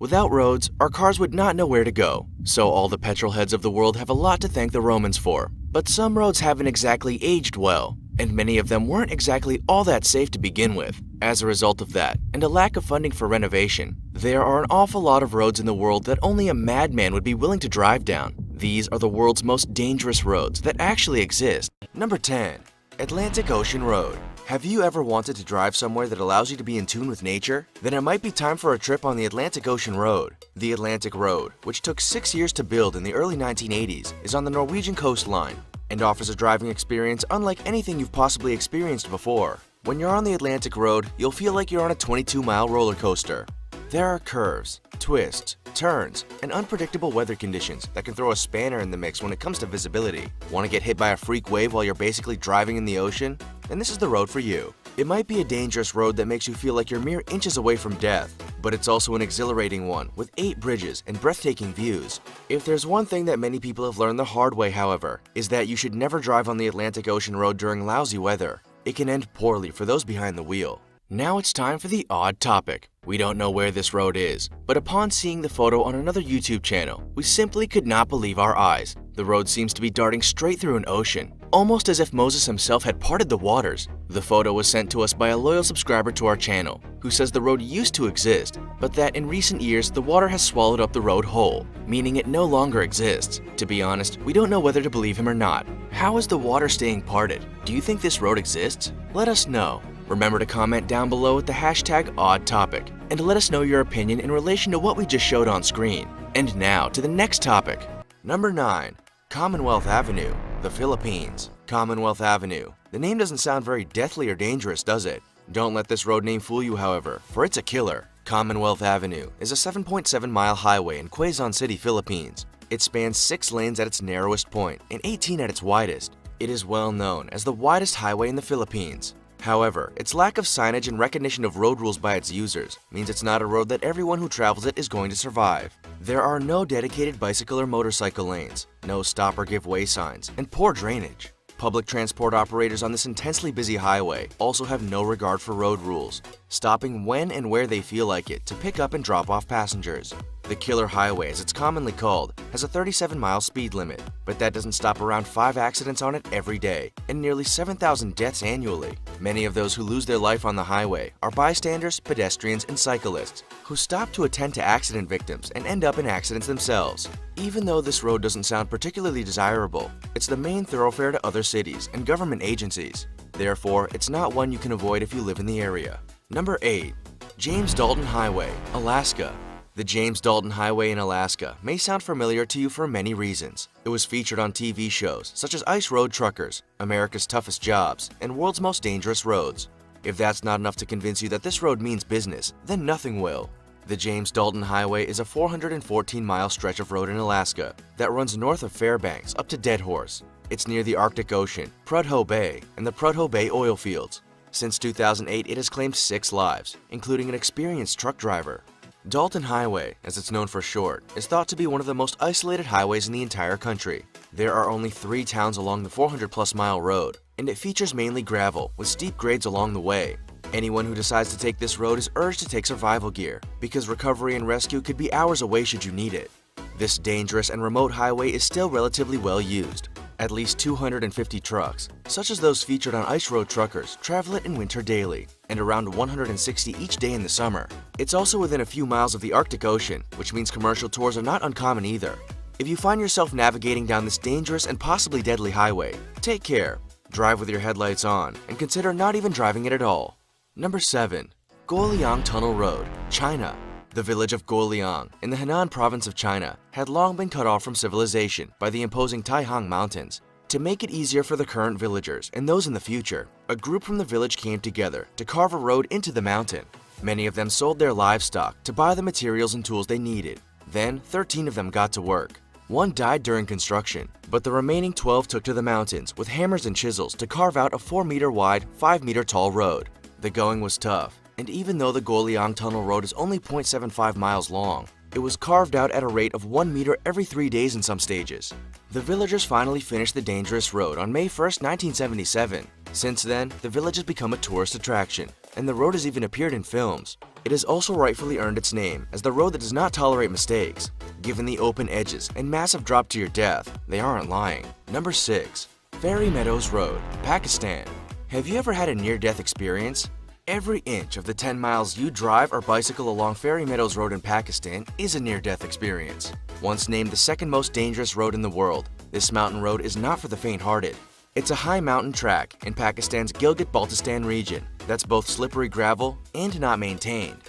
Without roads, our cars would not know where to go, so all the petrol heads of the world have a lot to thank the Romans for. But some roads haven't exactly aged well, and many of them weren't exactly all that safe to begin with. As a result of that, and a lack of funding for renovation, there are an awful lot of roads in the world that only a madman would be willing to drive down. These are the world's most dangerous roads that actually exist. Number 10. Atlantic Ocean Road. Have you ever wanted to drive somewhere that allows you to be in tune with nature? Then it might be time for a trip on the Atlantic Ocean Road. The Atlantic Road, which took 6 years to build in the early 1980s, is on the Norwegian coastline and offers a driving experience unlike anything you've possibly experienced before. When you're on the Atlantic Road, you'll feel like you're on a 22-mile roller coaster. There are curves, twists, turns, and unpredictable weather conditions that can throw a spanner in the mix when it comes to visibility. Want to get hit by a freak wave while you're basically driving in the ocean? Then this is the road for you. It might be a dangerous road that makes you feel like you're mere inches away from death, but it's also an exhilarating one with 8 bridges and breathtaking views. If there's one thing that many people have learned the hard way, however, is that you should never drive on the Atlantic Ocean Road during lousy weather. It can end poorly for those behind the wheel. Now it's time for the odd topic. We don't know where this road is, but upon seeing the photo on another YouTube channel, we simply could not believe our eyes. The road seems to be darting straight through an ocean, almost as if Moses himself had parted the waters. The photo was sent to us by a loyal subscriber to our channel, who says the road used to exist, but that in recent years the water has swallowed up the road whole, meaning it no longer exists. To be honest, we don't know whether to believe him or not. How is the water staying parted? Do you think this road exists? Let us know. Remember to comment down below with the hashtag #OddTopic and let us know your opinion in relation to what we just showed on screen. And now to the next topic. Number 9. Commonwealth Avenue, the Philippines. Commonwealth Avenue. The name doesn't sound very deathly or dangerous, does it? Don't let this road name fool you, however, for it's a killer. Commonwealth Avenue is a 7.7-mile highway in Quezon City, Philippines. It spans 6 lanes at its narrowest point and 18 at its widest. It is well known as the widest highway in the Philippines. However, its lack of signage and recognition of road rules by its users means it's not a road that everyone who travels it is going to survive. There are no dedicated bicycle or motorcycle lanes, no stop or give way signs, and poor drainage. Public transport operators on this intensely busy highway also have no regard for road rules, stopping when and where they feel like it to pick up and drop off passengers. The Killer Highway, as it's commonly called, has a 37-mile speed limit, but that doesn't stop around 5 accidents on it every day and nearly 7,000 deaths annually. Many of those who lose their life on the highway are bystanders, pedestrians, and cyclists who stop to attend to accident victims and end up in accidents themselves. Even though this road doesn't sound particularly desirable, it's the main thoroughfare to other cities and government agencies. Therefore, it's not one you can avoid if you live in the area. Number 8. James Dalton Highway, Alaska. The James Dalton Highway in Alaska may sound familiar to you for many reasons. It was featured on TV shows such as Ice Road Truckers, America's Toughest Jobs, and World's Most Dangerous Roads. If that's not enough to convince you that this road means business, then nothing will. The James Dalton Highway is a 414-mile stretch of road in Alaska that runs north of Fairbanks up to Dead Horse. It's near the Arctic Ocean, Prudhoe Bay, and the Prudhoe Bay oil fields. Since 2008, it has claimed 6 lives, including an experienced truck driver. Dalton Highway, as it's known for short, is thought to be one of the most isolated highways in the entire country. There are only 3 towns along the 400-plus mile road, and it features mainly gravel with steep grades along the way. Anyone who decides to take this road is urged to take survival gear, because recovery and rescue could be hours away should you need it. This dangerous and remote highway is still relatively well used. At least 250 trucks, such as those featured on Ice Road Truckers, travel it in winter daily, and around 160 each day in the summer. It's also within a few miles of the Arctic Ocean, which means commercial tours are not uncommon either. If you find yourself navigating down this dangerous and possibly deadly highway, take care, drive with your headlights on, and consider not even driving it at all. Number 7. Guoliang Tunnel Road, China. The village of Guoliang, in the Henan province of China, had long been cut off from civilization by the imposing Taihang Mountains. To make it easier for the current villagers and those in the future, a group from the village came together to carve a road into the mountain. Many of them sold their livestock to buy the materials and tools they needed. Then, 13 of them got to work. 1 died during construction, but the remaining 12 took to the mountains with hammers and chisels to carve out a 4-meter wide, 5-meter tall road. The going was tough, and even though the Guoliang Tunnel Road is only 0.75 miles long, it was carved out at a rate of 1 meter every 3 days in some stages. The villagers finally finished the dangerous road on May 1, 1977. Since then, the village has become a tourist attraction. and the road has even appeared in films. It has also rightfully earned its name as the road that does not tolerate mistakes. Given the open edges and massive drop to your death, they aren't lying. Number 6. Fairy Meadows Road, Pakistan. Have you ever had a near-death experience? Every inch of the 10 miles you drive or bicycle along Fairy Meadows Road in Pakistan is a near-death experience. Once named the second most dangerous road in the world, this mountain road is not for the faint-hearted. It's a high mountain track in Pakistan's Gilgit-Baltistan region that's both slippery gravel and not maintained.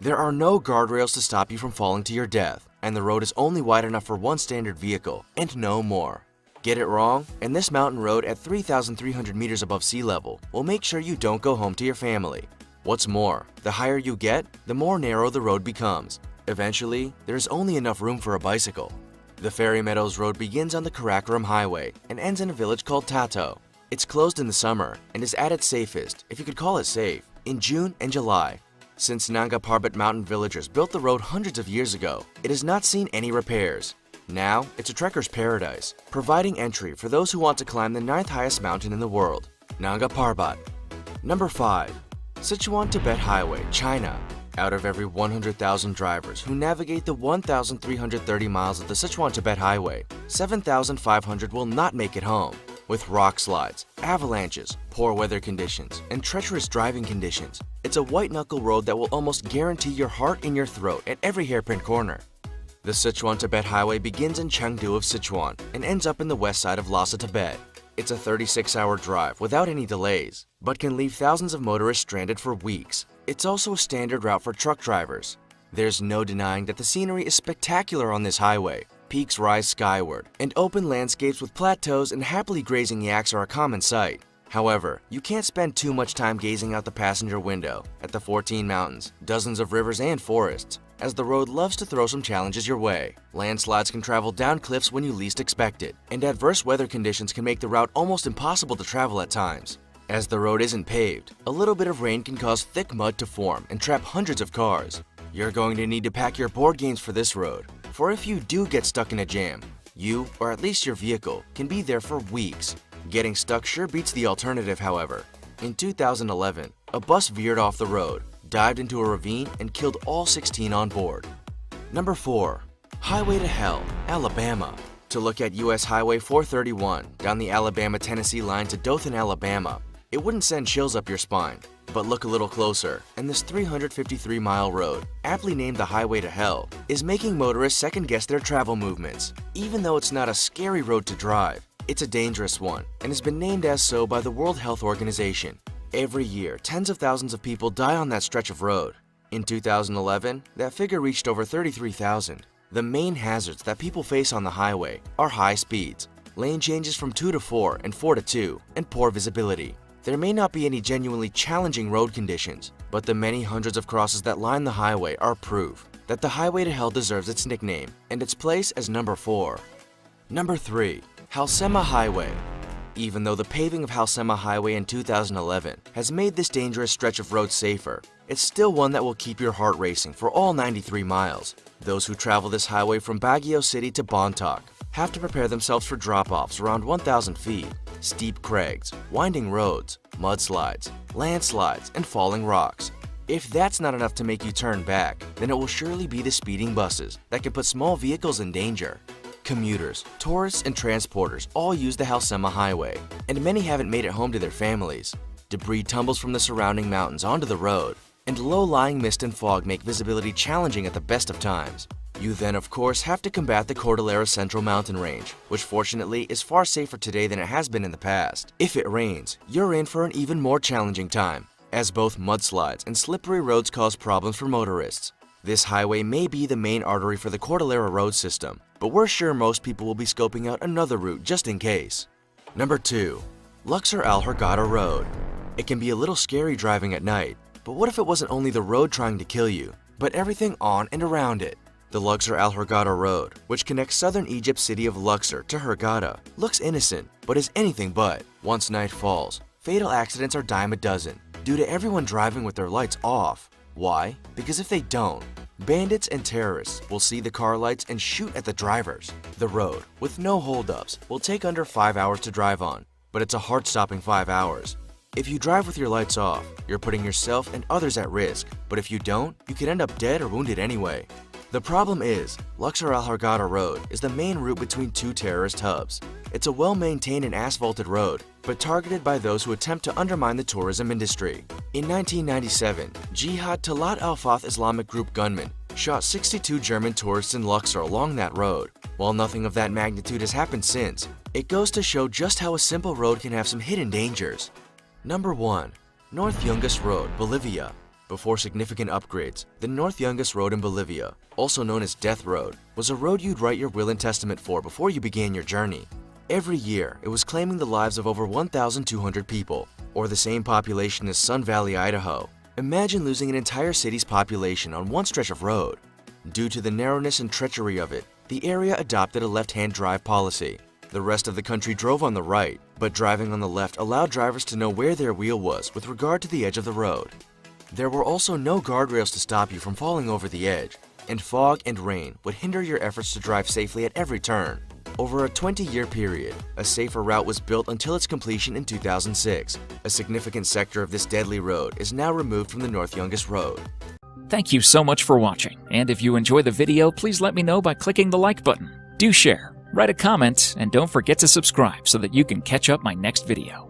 There are no guardrails to stop you from falling to your death, and the road is only wide enough for one standard vehicle and no more. Get it wrong, and this mountain road at 3,300 meters above sea level will make sure you don't go home to your family. What's more, the higher you get, the more narrow the road becomes. Eventually, there's only enough room for a bicycle. The Fairy Meadows Road begins on the Karakoram Highway and ends in a village called Tato. It's closed in the summer and is at its safest, if you could call it safe, in June and July. Since Nanga Parbat mountain villagers built the road hundreds of years ago, it has not seen any repairs. Now, it's a trekker's paradise, providing entry for those who want to climb the 9th highest mountain in the world, Nanga Parbat. Number 5. Sichuan-Tibet Highway, China. Out of every 100,000 drivers who navigate the 1,330 miles of the Sichuan-Tibet Highway, 7,500 will not make it home. With rock slides, avalanches, poor weather conditions, and treacherous driving conditions, it's a white-knuckle road that will almost guarantee your heart in your throat at every hairpin corner. The Sichuan-Tibet Highway begins in Chengdu of Sichuan and ends up in the west side of Lhasa, Tibet. It's a 36-hour drive without any delays, but can leave thousands of motorists stranded for weeks. It's also a standard route for truck drivers. There's no denying that the scenery is spectacular on this highway. Peaks rise skyward, and open landscapes with plateaus and happily grazing yaks are a common sight. However, you can't spend too much time gazing out the passenger window at the 14 mountains, dozens of rivers and forests, as the road loves to throw some challenges your way. Landslides can travel down cliffs when you least expect it, and adverse weather conditions can make the route almost impossible to travel at times. As the road isn't paved, a little bit of rain can cause thick mud to form and trap hundreds of cars. You're going to need to pack your board games for this road, for if you do get stuck in a jam, you, or at least your vehicle, can be there for weeks. Getting stuck sure beats the alternative, however. In 2011, a bus veered off the road, dived into a ravine, and killed all 16 on board. Number 4. Highway to Hell, Alabama. To look at US Highway 431 down the Alabama-Tennessee line to Dothan, Alabama, it wouldn't send chills up your spine. But look a little closer, and this 353-mile road, aptly named the Highway to Hell, is making motorists second-guess their travel movements. Even though it's not a scary road to drive, it's a dangerous one, and has been named as so by the World Health Organization. Every year, tens of thousands of people die on that stretch of road. In 2011, that figure reached over 33,000. The main hazards that people face on the highway are high speeds, lane changes from 2 to 4 and 4 to 2, and poor visibility. There may not be any genuinely challenging road conditions, but the many hundreds of crosses that line the highway are proof that the Highway to Hell deserves its nickname and its place as number 4. Number 3. Halsema Highway. Even though the paving of Halsema Highway in 2011 has made this dangerous stretch of road safer, it's still one that will keep your heart racing for all 93 miles. Those who travel this highway from Baguio City to Bontoc have to prepare themselves for drop-offs around 1,000 feet, steep crags, winding roads, mudslides, landslides, and falling rocks. If that's not enough to make you turn back, then it will surely be the speeding buses that can put small vehicles in danger. Commuters, tourists, and transporters all use the Halsema Highway, and many haven't made it home to their families. Debris tumbles from the surrounding mountains onto the road, and low-lying mist and fog make visibility challenging at the best of times. You then, of course, have to combat the Cordillera Central Mountain Range, which fortunately is far safer today than it has been in the past. If it rains, you're in for an even more challenging time, as both mudslides and slippery roads cause problems for motorists. This highway may be the main artery for the Cordillera road system, but we're sure most people will be scoping out another route just in case. Number 2. Luxor Al Hurghada Road. It can be a little scary driving at night, but what if it wasn't only the road trying to kill you, but everything on and around it? The Luxor Al Hurghada Road, which connects southern Egypt's city of Luxor to Hurghada, looks innocent, but is anything but. Once night falls, fatal accidents are dime a dozen, due to everyone driving with their lights off. Why? Because if they don't, bandits and terrorists will see the car lights and shoot at the drivers. The road, with no holdups, will take under 5 hours to drive on, but it's a heart-stopping 5 hours. If you drive with your lights off, you're putting yourself and others at risk, but if you don't, you could end up dead or wounded anyway. The problem is, Luxor Al Hurghada Road is the main route between two terrorist hubs. It's a well-maintained and asphalted road, but targeted by those who attempt to undermine the tourism industry. In 1997, Jihad Talat al-Fath Islamic Group gunmen shot 62 German tourists in Luxor along that road. While nothing of that magnitude has happened since, it goes to show just how a simple road can have some hidden dangers. Number 1. North Yungas Road, Bolivia. Before significant upgrades, the North Yungas Road in Bolivia, also known as Death Road, was a road you'd write your will and testament for before you began your journey. Every year, it was claiming the lives of over 1,200 people, or the same population as Sun Valley, Idaho. Imagine losing an entire city's population on one stretch of road. Due to the narrowness and treachery of it, the area adopted a left-hand drive policy. The rest of the country drove on the right, but driving on the left allowed drivers to know where their wheel was with regard to the edge of the road. There were also no guardrails to stop you from falling over the edge, and fog and rain would hinder your efforts to drive safely at every turn. Over a 20-year period, a safer route was built until its completion in 2006. A significant sector of this deadly road is now removed from the North Yungas Road. Thank you so much for watching, and if you enjoy the video, please let me know by clicking the like button. Do share, write a comment, and don't forget to subscribe so that you can catch up my next video.